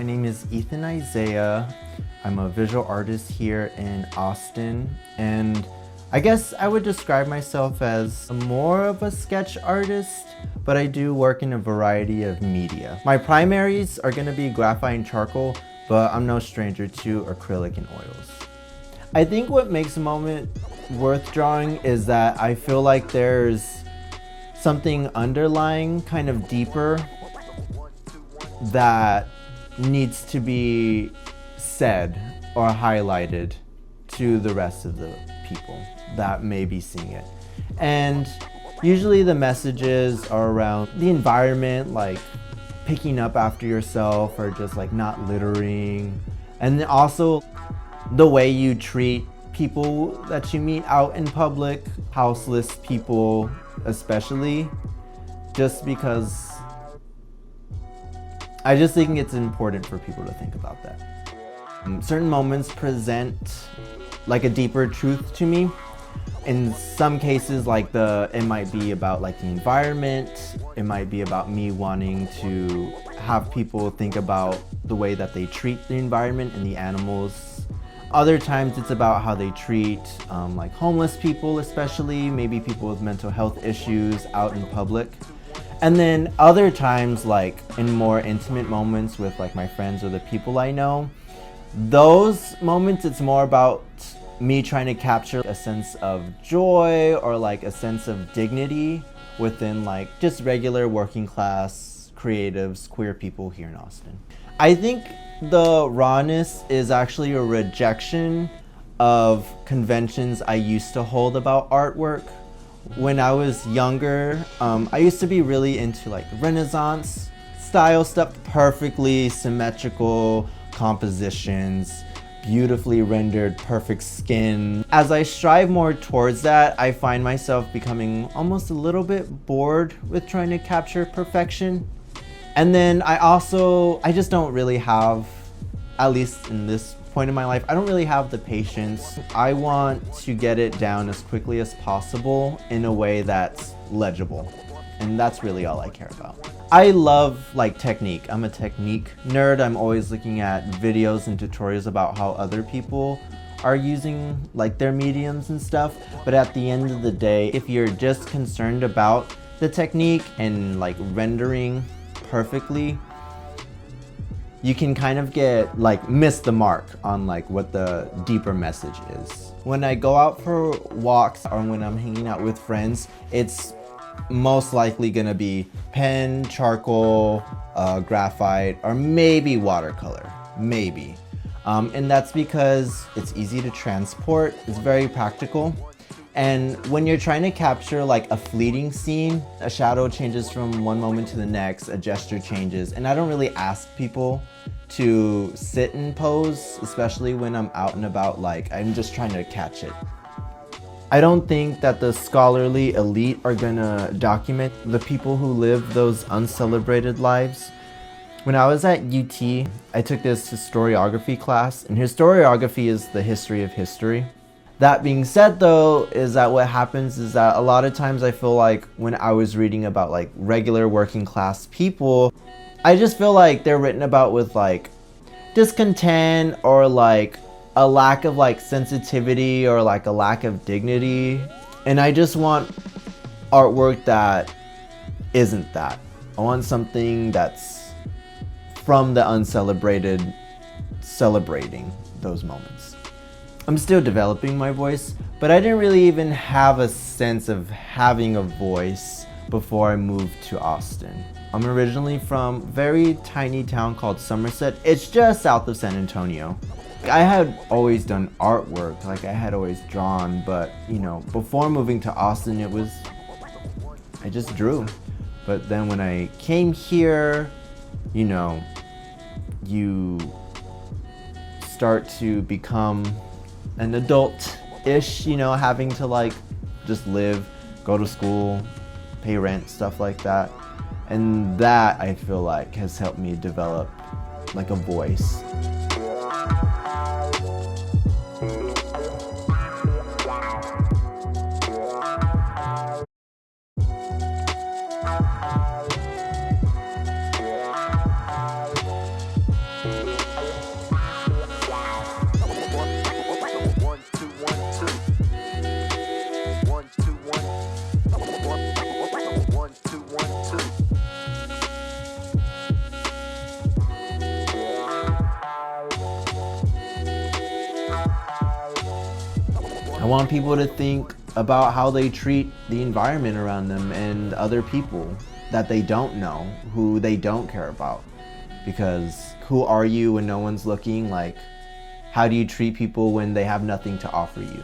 My name is Ethan Isaiah. I'm a visual artist here in Austin, and I guess I would describe myself as more of a sketch artist, but I do work in a variety of media. My primaries are going to be graphite and charcoal, but I'm no stranger to acrylic and oils. I think what makes a moment worth drawing is that I feel like there's something underlying, kind of deeper, that needs to be said or highlighted to the rest of the people that may be seeing it. And usually the messages are around the environment, like picking up after yourself or just like not littering. And also the way you treat people that you meet out in public, houseless people especially, just because I just think it's important for people to think about that. Certain moments present like a deeper truth to me. In some cases, like it might be about like the environment. It might be about me wanting to have people think about the way that they treat the environment and the animals. Other times it's about how they treat like homeless people, especially maybe people with mental health issues out in public. And then other times, like in more intimate moments with like my friends or the people I know, those moments it's more about me trying to capture a sense of joy or like a sense of dignity within like just regular working class creatives, queer people here in Austin. I think the rawness is actually a rejection of conventions I used to hold about artwork. When I was younger, I used to be really into like Renaissance style stuff, perfectly symmetrical compositions, beautifully rendered, perfect skin. As I strive more towards that, I find myself becoming almost a little bit bored with trying to capture perfection. And then I just don't really have, at least in this point in my life, I don't really have the patience. I want to get it down as quickly as possible in a way that's legible. And that's really all I care about. I love like technique. I'm a technique nerd. I'm always looking at videos and tutorials about how other people are using like their mediums and stuff. But at the end of the day, if you're just concerned about the technique and like rendering perfectly, you can kind of miss the mark on like what the deeper message is. When I go out for walks or when I'm hanging out with friends, it's most likely gonna be pen, charcoal, graphite, or maybe watercolor, maybe. And that's because it's easy to transport, it's very practical. And when you're trying to capture like a fleeting scene, a shadow changes from one moment to the next, a gesture changes, and I don't really ask people to sit and pose, especially when I'm out and about, like I'm just trying to catch it. I don't think that the scholarly elite are gonna document the people who live those uncelebrated lives. When I was at UT, I took this historiography class, and historiography is the history of history. That being said though, is that what happens is that a lot of times I feel like when I was reading about like regular working class people, I just feel like they're written about with like discontent or like a lack of like sensitivity or like a lack of dignity. And I just want artwork that isn't that. I want something that's from the uncelebrated, celebrating those moments. I'm still developing my voice, but I didn't really even have a sense of having a voice before I moved to Austin. I'm originally from a very tiny town called Somerset. It's just south of San Antonio. I had always done artwork, like I had always drawn, but you know, before moving to Austin, I just drew. But then when I came here, you know, you start to become an adult-ish, you know, having to like just live, go to school, pay rent, stuff like that. And that I feel like has helped me develop like a voice. want people to think about how they treat the environment around them and other people that they don't know, who they don't care about. Because who are you when no one's looking? Like, how do you treat people when they have nothing to offer you?